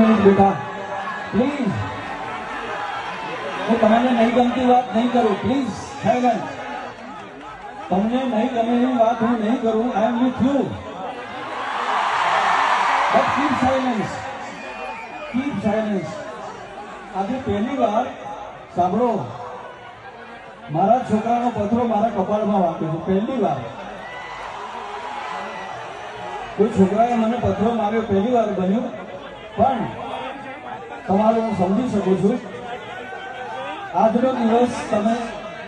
Minute બેટા please, હું તમને નહીં ગમતી વાત નહીં કરું. Please silence. તમને નહીં ગમે એવી વાત હું નહીં કરું. I am with you, but keep silence, keep silence. આજે પહેલી વાર સાંભળો, મારા છોકરાનો પથરો મારા કપાળમાં વાગ્યો છે. પહેલી વાર કોઈ છોકરાએ મને પથરો માર્યો, પહેલી વાર બન્યું. પણ તમારું હું સમજી શકું છું. આજનો દિવસ તમે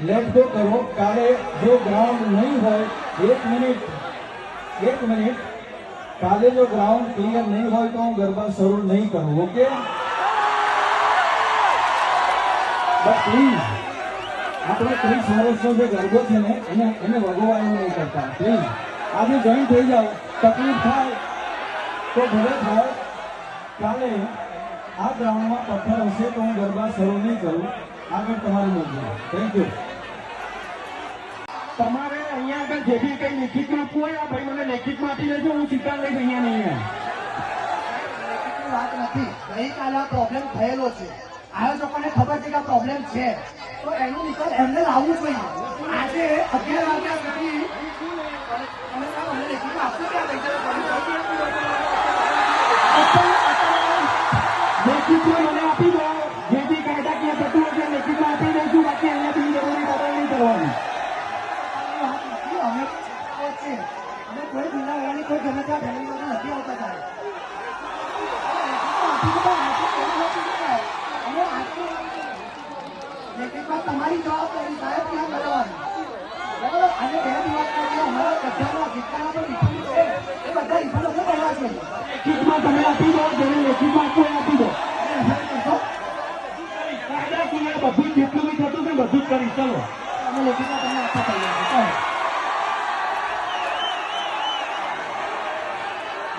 લેટ ગો કરો. કાલે જો ગ્રાઉન્ડ નહીં હોય, એક મિનિટ, કાલે જો ગ્રાઉન્ડ ક્લિયર નહીં હોય તો હું ગરબા શરૂ નહીં કરું. ઓકે? બટ પ્લીઝ, આપણે 30 વર્ષનો જે ગરબો છે ને એને વગોવાનું નહીં કરતા. પ્લીઝ આજે જોઈન થઈ જાઓ. તકલીફ થાય તો ભલે થાય. કાલે આ ગ્રાઉન્ડમાં પથ્થર હશે તો હું ગરબા શરૂ નહીં કરું. આગળ તમારી મરજી. Thank you. તમારે અહીંયા આગળ જે બી કઈ લેખિતમાં આપવું હોય, આ ભાઈ મને લેખિતમાં આપી દેજો. હું સીધા લઈ અહીંયા નહીં વાત નથી. ગઈકાલે આ પ્રોબ્લેમ થયેલો છે. આયોજકોને ખબર છે કે આ પ્રોબ્લેમ છે, તો એનું નિકાલ એમને લાવવું જોઈએ. આજે 11 વાગ્યા સુધી લેખિતમાં મને આપી દો. જે બી કાયદાકીય થતું હોય છે લેખિતમાં આપી દઈશું. બાકી અહીંયા બિનજરૂરી બદલ નહીં કરવાની. અમે કોઈ બિનાવાની કોઈ ગમે ત્યાં ફેમિલી નથી આવતા થાય. તમારી જવાબદારી સાહેબ ત્યાં કરવાની. બરાબર? અને 2 દિવસ પછી અમારા બધાના જેટલા પણ રિફંડ છે એ બધા રિફંડ અમે કરવા છે. લેખિતમાં તમે આપી દો. જેને લેખિતમાં આપવું એ આપી દો. કાયદાકીય બધું જેટલું બી થતું છે બધું જ કરીશ. ચલો અમે લેખિતમાં તમને આપવા તૈયાર.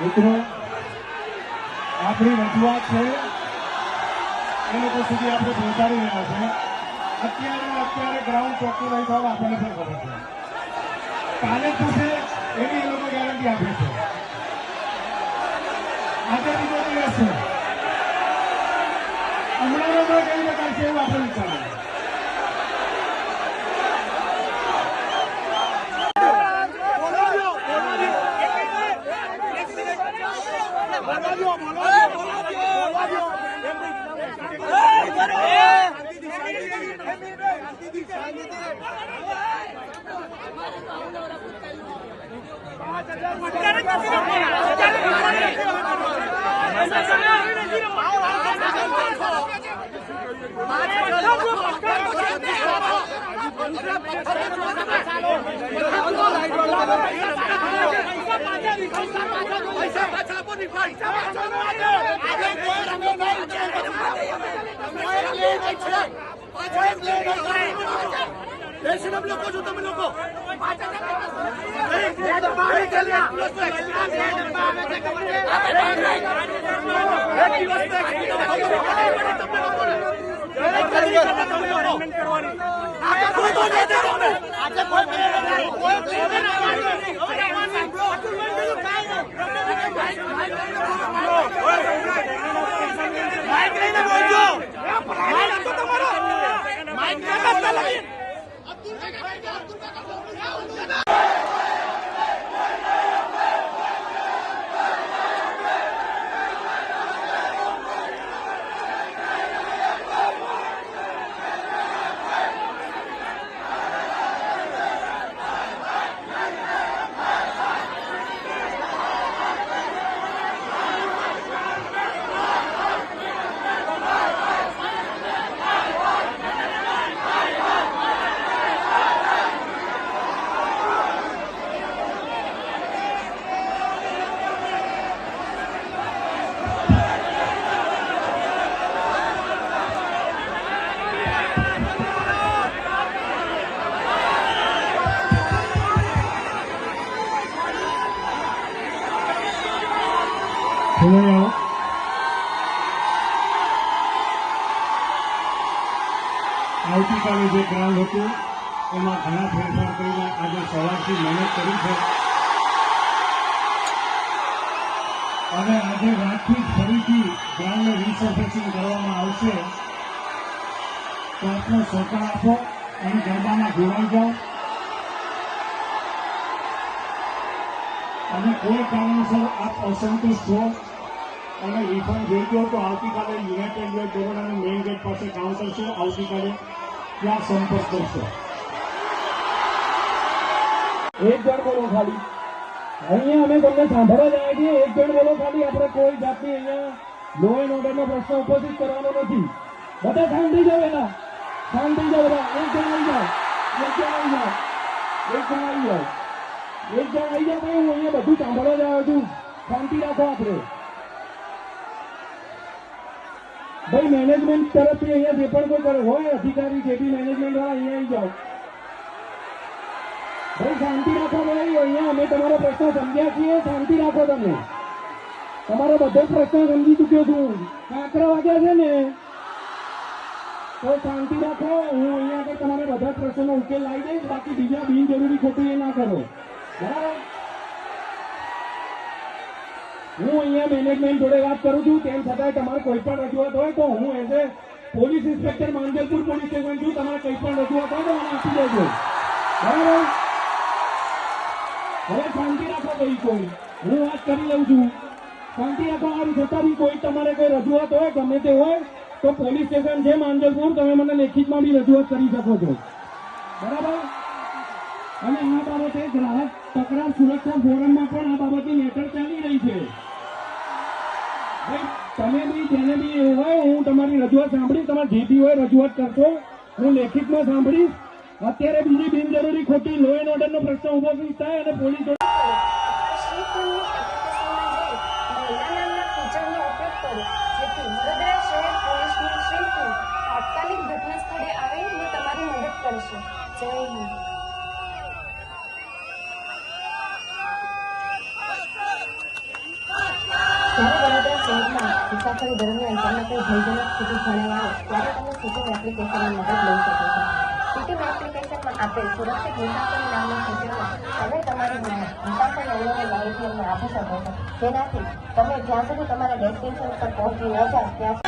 મિત્રો, આપણી રજૂઆત છે એ લોકો સુધી આપણે પહોંચાડી રહ્યા છે. અત્યારે ગ્રાઉન્ડ ચોખ્ખું નહીં થવા આપણને પણ ખબર છે. કાલે થશે એની એ લોકો ગેરંટી આપે છે. આજે બીજો દિવસ છે. હમણાં કઈ પ્રકાર છે એવું આપણે વિચારીએ. લોકો છો તમે લોકો આવતીકાલે જે ગ્રાઉન્ડ હતું એમાં ઘણા ફેરફાર કરીને આજે સવારથી મહેનત કરી છે અને આજે રાતથી ફરીથી ગ્રાઉન્ડને સરફેસિંગ કરવામાં આવશે તો આપનો સહકાર આપો અને ગરબામાં જોડાઈ જાઓ અને કોઈ કારણસર આપ અસંતુષ્ટ છો અને રિફંડ જોઈતો તો આવતીકાલે યુનાઇટેડ વે બરોડાના મેઇન ગેટ પાસે કાઉન્ટર છે, આવતીકાલે ત્યાં સંપર્ક કરશો. એક જણ બોલો ખાલી. અહીંયા અમે તમને સાંભળવા જાય છીએ. એક જણ બોલો ખાલી. આપણે કોઈ જાતની અહીંયા લો એન્ડ ઓર્ડરનો પ્રશ્ન ઉપસ્થિત કરવાનો નથી. બધા શાંતિ જાઓ. એના શાંતિ જાઓ બધા. એક જણ આવી જાઓ. એક જણ આવી જાઓ. એક જણ આવી જાઓ. એક જણ આવી જાઓ. ભાઈ હું અહીંયા બધું સાંભળવા જ આવ્યો છું. શાંતિ રાખો. આપણે ભાઈ મેનેજમેન્ટ તરફથી અહીંયા જે પણ કોઈ કરે હોય અધિકારી જે બી મેનેજમેન્ટ વાળા અહીંયા આવી જાઓ. ભાઈ શાંતિ રાખો. ભાઈ અહીંયા અમે તમારો પ્રશ્ન સમજ્યા છીએ. શાંતિ રાખો. તમે તમારો બધો પ્રશ્ન સમજી ચૂક્યો છું. કાંકરા વાગ્યા છે ને તો શાંતિ રાખો. હું અહીંયા આગળ તમારે બધા પ્રશ્નોનો ઉકેલ લાવી દઈશ. બાકી બીજા બિનજરૂરી ખોટું એ ના કરો. બરાબર. હું અહીંયા મેનેજમેન્ટ જોડે વાત કરું છું. તેમ છતાંય તમારે કોઈ પણ રજૂઆત હોય તો હું as a police inspector Manjalpur police station છું. તમારે કંઈ પણ રજૂઆત હોય તો મને આપી દેજો. બરાબર. હવે શાંતિ રાખો. ભાઈ કોઈ હું વાત કરી લઉં છું. શાંતિ રાખો. આમ છતાં બી કોઈ તમારે કોઈ રજૂઆત હોય ગમે તે હોય તો પોલીસ સ્ટેશન છે માંજલપુર. તમે મને લેખિતમાં બી રજૂઆત કરી શકો છો. બરાબર. અને આ બાબતે ગ્રાહક તકરાર સુરક્ષા ફોરમમાં પણ આ બાબતની મેટર ચાલી રહી છે. તમે બી જેને બી એવું હોય હું તમારી રજૂઆત સાંભળીશ. તમારે જે બી હોય રજૂઆત કરશો. હું લેખિતમાં સાંભળીશ. અત્યારે બીજી બિનજરૂરી ખોટી લો એન્ડ ઓર્ડરનો પ્રશ્ન ઉભો થાય અને પોલીસ તાત્કાલિક ઘટના સ્થળે આવીને તમારી મદદ કરશે. જય હિન્દ. જ્યારે વડોદરા શહેરમાં મુસાફરી દરમિયાન તમને કોઈ ભયજનક સ્થિતિ જણાય ત્યારે તમે સીટીમ એપ્લિકેશનની મદદ લઈ શકો છો. સીટીમ એપ્લિકેશનમાં આપેલ સુરક્ષિત મુસાફરી નામના ફીચરમાં તમે તમારી મુસાફરી અંગેની માહિતી અમને આપી શકો છો, જેનાથી તમે જ્યાં સુધી તમારા ડેસ્ટિનેશન પર પહોંચી ન જાઓ ત્યાં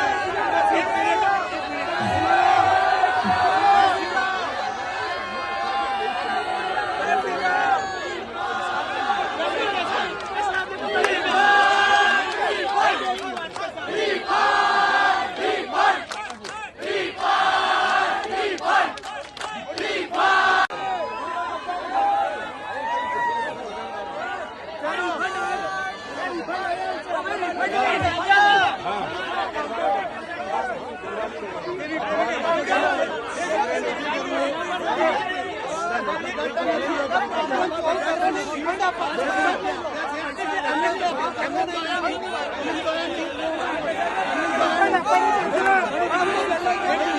Thank you.